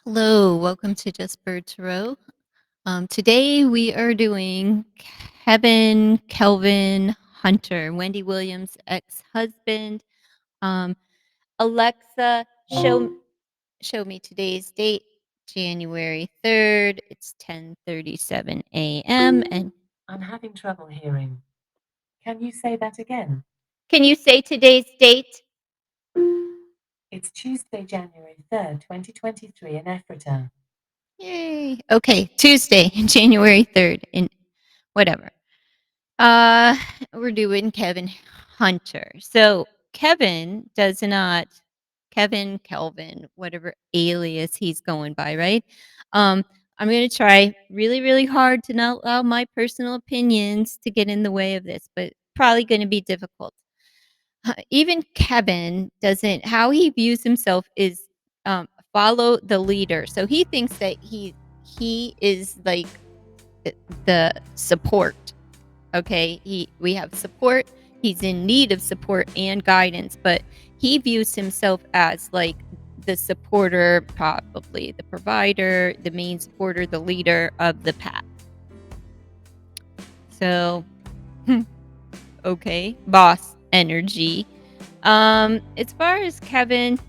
Hello, welcome to Just Bird Tarot. Today we are doing Kelvin Hunter, Wendy Williams' ex-husband. Um, Alexa, show me today's date, January 3rd. It's 10:37 a.m. And I'm having trouble hearing. Can you say that again? can you say today's date? It's Tuesday, January 3rd, 2023 in Ephrata. Yay. Okay, Tuesday, January 3rd, in whatever. Uh, we're doing Kevin Hunter. So Kevin does not Kelvin, whatever alias he's going by, right? Um, I'm going to try really, really hard to not allow my personal opinions to get in the way of this, but probably going to be difficult. Even Kevin doesn't, how he views himself is follow the leader. So he thinks that he is like the support. Okay, we have support. He's in need of support and guidance, but he views himself as like the supporter, probably the provider, the main supporter, the leader of the pack. So okay, boss energy. As far as Kevin's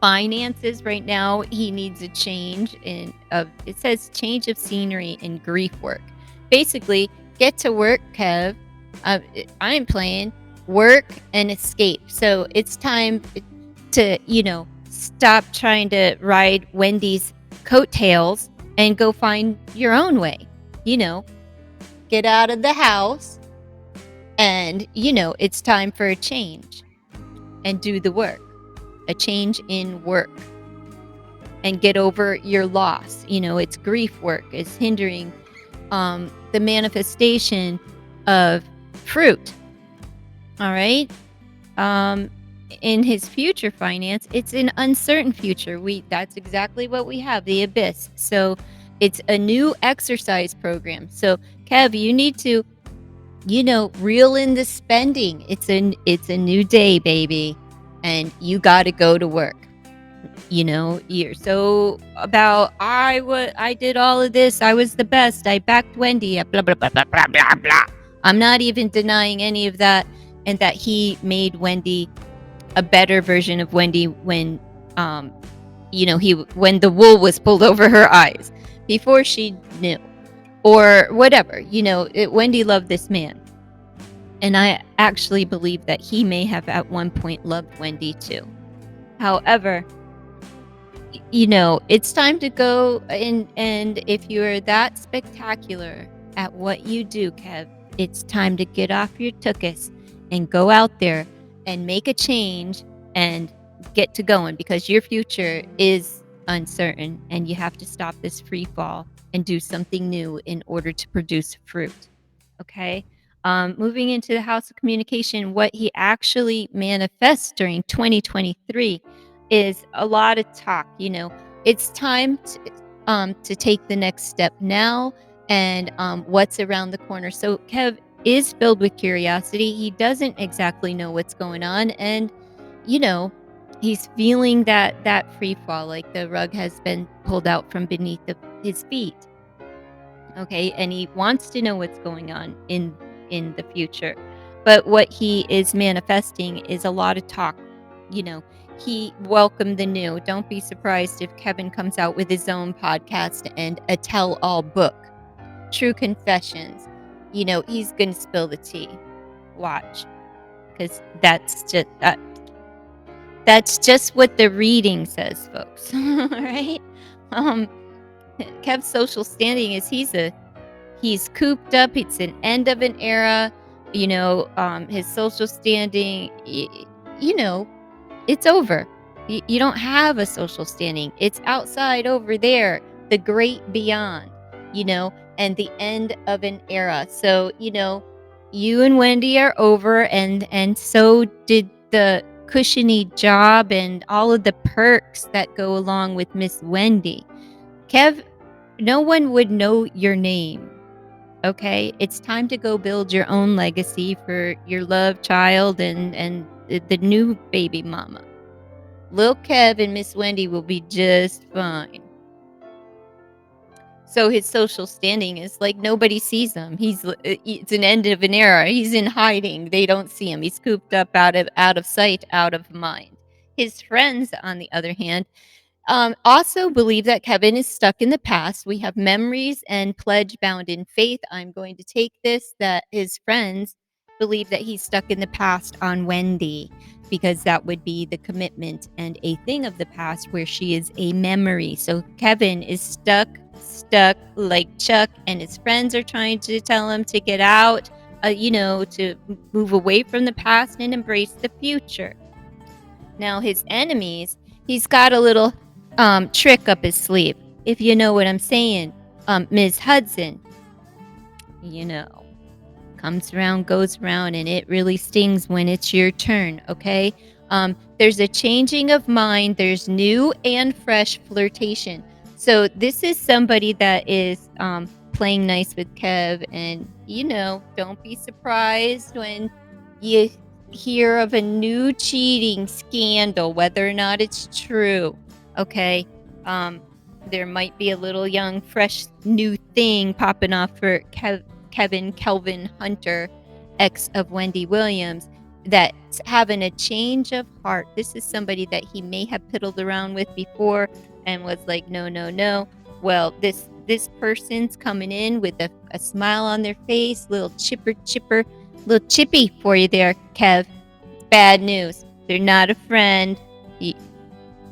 finances right now, he needs a change in of it says change of scenery and grief work. Basically, get to work, Kev. I'm playing work and escape. So it's time to, stop trying to ride Wendy's coattails and go find your own way. You know, get out of the house and, it's time for a change and do the work. A change in work and get over your loss. It's grief work. It's hindering the manifestation of fruit. All right. Um, in his future finance, it's an uncertain future. That's exactly what we have, the abyss. So it's a new exercise program. So Kev, you need to, reel in the spending. It's a new day, baby, and you got to go to work. You're so about I did all of this. I was the best. I backed Wendy. Blah blah blah blah blah blah blah. I'm not even denying any of that, and that he made Wendy a better version of Wendy when, when the wool was pulled over her eyes before she knew, or whatever. Wendy loved this man, and I actually believe that he may have at one point loved Wendy too. However, it's time to go, and if you're that spectacular at what you do, Kev, it's time to get off your tuchus and go out there and make a change and get to going, because your future is uncertain and you have to stop this free fall and do something new in order to produce fruit. Okay. Moving into the house of communication, what he actually manifests during 2023 is a lot of talk. It's time to take the next step now, and what's around the corner. So Kev is filled with curiosity. He doesn't exactly know what's going on, and you know he's feeling that free fall, like the rug has been pulled out from beneath his feet. Okay, and he wants to know what's going on in the future, but what he is manifesting is a lot of talk. He welcomed the new. Don't be surprised if Kevin comes out with his own podcast and a tell-all book, True Confessions. He's gonna spill the tea. Watch, because that's just what the reading says, folks. All right. um Kev's social standing is he's cooped up. It's an end of an era. His social standing, you know, it's over. You don't have a social standing. It's outside over there, the great beyond, and the end of an era. So, you and Wendy are over, and so did the cushiony job and all of the perks that go along with Miss Wendy. Kev, no one would know your name. Okay, it's time to go build your own legacy for your love child and the new baby mama. Lil Kev and Miss Wendy will be just fine. So his social standing is like nobody sees him. It's an end of an era. He's in hiding. They don't see him. He's cooped up out of sight, out of mind. His friends, on the other hand, also believe that Kevin is stuck in the past. We have memories and pledge bound in faith. I'm going to take this that his friends believe that he's stuck in the past on Wendy because that would be the commitment and a thing of the past where she is a memory. So Kevin is stuck like Chuck, and his friends are trying to tell him to get out, to move away from the past and embrace the future. Now, his enemies, he's got a little trick up his sleeve, if you know what I'm saying. Ms. Hudson, comes around, goes around, and it really stings when it's your turn, okay? There's a changing of mind. There's new and fresh flirtation. So this is somebody that is playing nice with Kev, and, don't be surprised when you hear of a new cheating scandal, whether or not it's true, okay? There might be a little young, fresh, new thing popping off for Kelvin Hunter, ex of Wendy Williams, that's having a change of heart. This is somebody that he may have piddled around with before and was like, no, no, no. Well, this person's coming in with a smile on their face, little little chippy for you there, Kev. Bad news. They're not a friend.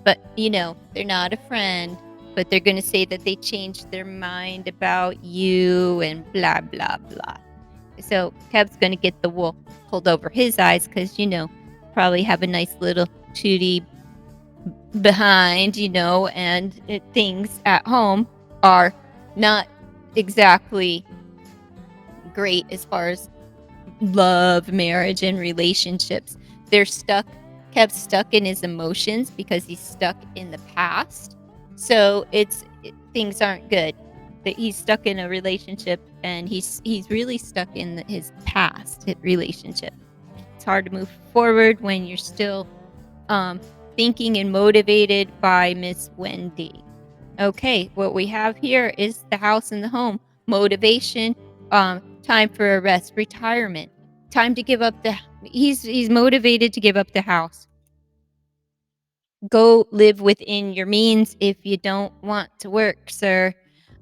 But, they're not a friend. But they're going to say that they changed their mind about you and blah, blah, blah. So Kev's going to get the wool pulled over his eyes because, probably have a nice little tootie behind, and things at home are not exactly great as far as love, marriage, and relationships. They're stuck. Kev's stuck in his emotions because he's stuck in the past. So things aren't good. That he's stuck in a relationship and he's really stuck in his past relationship. It's hard to move forward when you're still thinking and motivated by Miss Wendy. Okay, what we have here is the house and the home. Motivation, time for a rest, retirement. Time to give up he's motivated to give up the house. Go live within your means if you don't want to work, sir.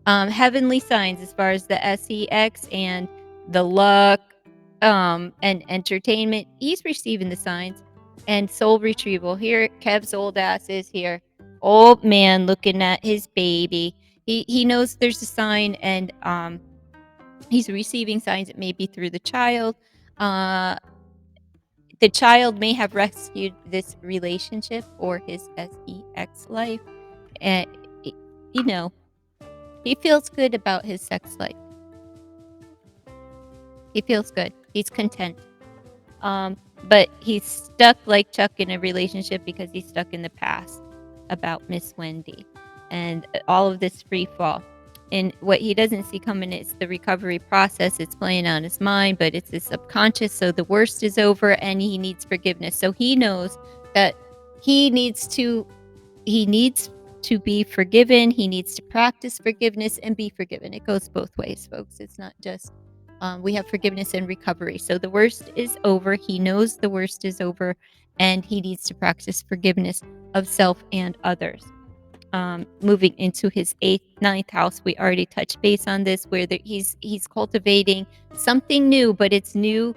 Heavenly signs as far as the SEX and the luck and entertainment. He's receiving the signs. And soul retrieval. Here, Kev's old ass is here. Old man looking at his baby. He knows there's a sign, and he's receiving signs. It may be through the child. The child may have rescued this relationship or his SEX life. And, he feels good about his sex life. He feels good. He's content. But he's stuck like Chuck in a relationship because he's stuck in the past about Miss Wendy and all of this free fall. And what he doesn't see coming is the recovery process. It's playing on his mind, but it's his subconscious. So the worst is over and he needs forgiveness. So he knows that he needs to be forgiven. He needs to practice forgiveness and be forgiven. It goes both ways, folks. It's not just we have forgiveness and recovery. So the worst is over. He knows the worst is over, and he needs to practice forgiveness of self and others. Moving into his ninth house, we already touched base on this, where he's cultivating something new, but it's new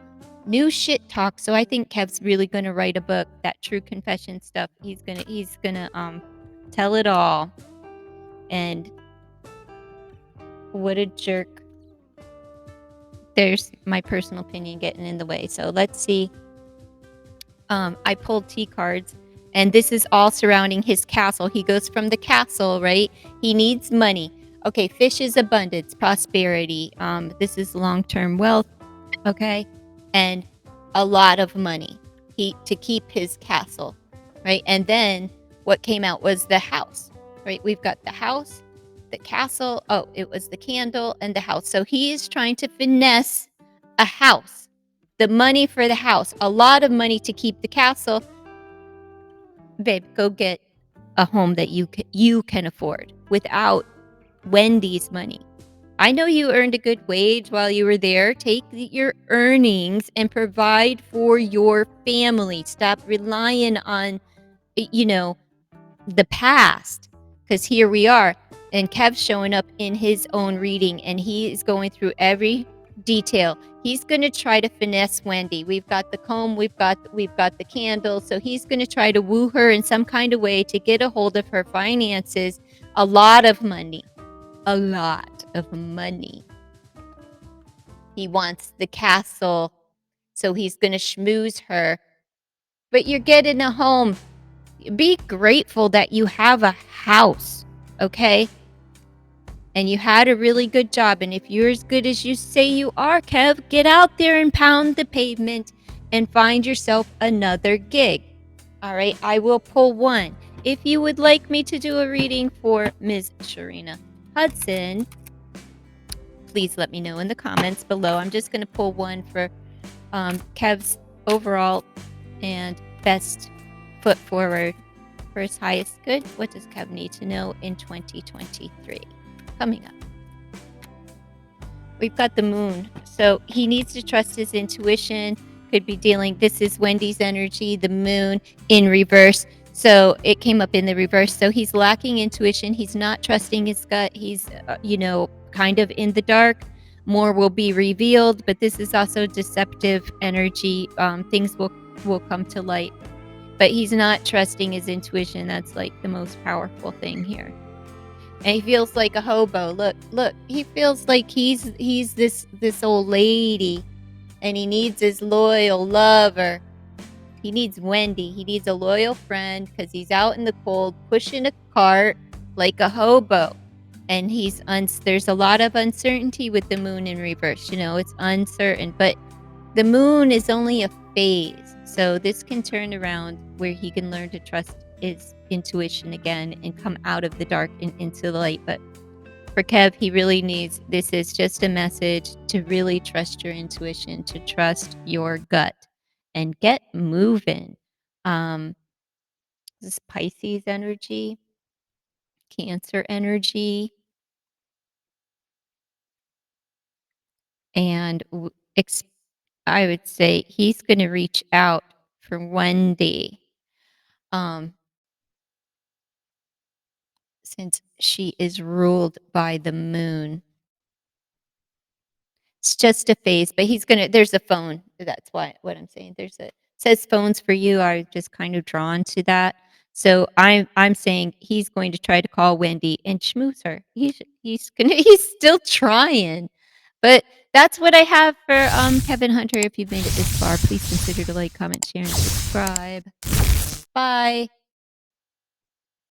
shit talk. So I think Kev's really gonna write a book, that true confession stuff. He's gonna tell it all. And what a jerk. There's my personal opinion getting in the way. So let's see. I pulled T cards, and this is all surrounding his castle. He goes from the castle, right? He needs money. Okay, fish is abundance, prosperity. This is long-term wealth, okay? And a lot of money to keep his castle, right? And then what came out was the house, right? We've got the house, the castle. Oh, it was the candle and the house. So he is trying to finesse a house, the money for the house, a lot of money to keep the castle, babe, go get a home that you can afford without Wendy's money. I know you earned a good wage while you were there. Take your earnings and provide for your family. Stop relying on, you know, the past. Because here we are, and Kev's showing up in his own reading, and he is going through every detail. He's going to try to finesse Wendy. We've got the comb, we've got the candle, so he's going to try to woo her in some kind of way to get a hold of her finances. A lot of money. A lot of money. He wants the castle, so he's going to schmooze her. But you're getting a home. Be grateful that you have a house, okay? And you had a really good job. And if you're as good as you say you are, Kev, get out there and pound the pavement and find yourself another gig. All right, I will pull one. If you would like me to do a reading for Ms. Sharina Hudson, please let me know in the comments below. I'm just going to pull one for Kev's overall and best foot forward for his highest good. What does Kev need to know in 2023? Coming up, we've got the moon. So he needs to trust his intuition. Could be dealing, this is Wendy's energy, the moon in reverse. So it came up in the reverse. So he's lacking intuition. He's not trusting his gut. He's, kind of in the dark. More will be revealed, but this is also deceptive energy. Things will come to light. But he's not trusting his intuition. That's like the most powerful thing here. And he feels like a hobo. Look. He feels like he's this old lady, and he needs his loyal lover. He needs Wendy. He needs a loyal friend because he's out in the cold pushing a cart like a hobo. And there's a lot of uncertainty with the moon in reverse. It's uncertain, but the moon is only a phase. So this can turn around where he can learn to trust his intuition again and come out of the dark and into the light. But for Kev, he really needs, this is just a message to really trust your intuition, to trust your gut and get moving. This Pisces energy, Cancer energy, and I would say he's going to reach out for Wendy, since she is ruled by the moon. It's just a phase, but there's a phone. That's what I'm saying. Says phones for you are just kind of drawn to that. So I'm saying he's going to try to call Wendy and schmooze her. He's still trying. But that's what I have for Kelvin Hunter. If you've made it this far, please consider to like, comment, share, and subscribe. Bye.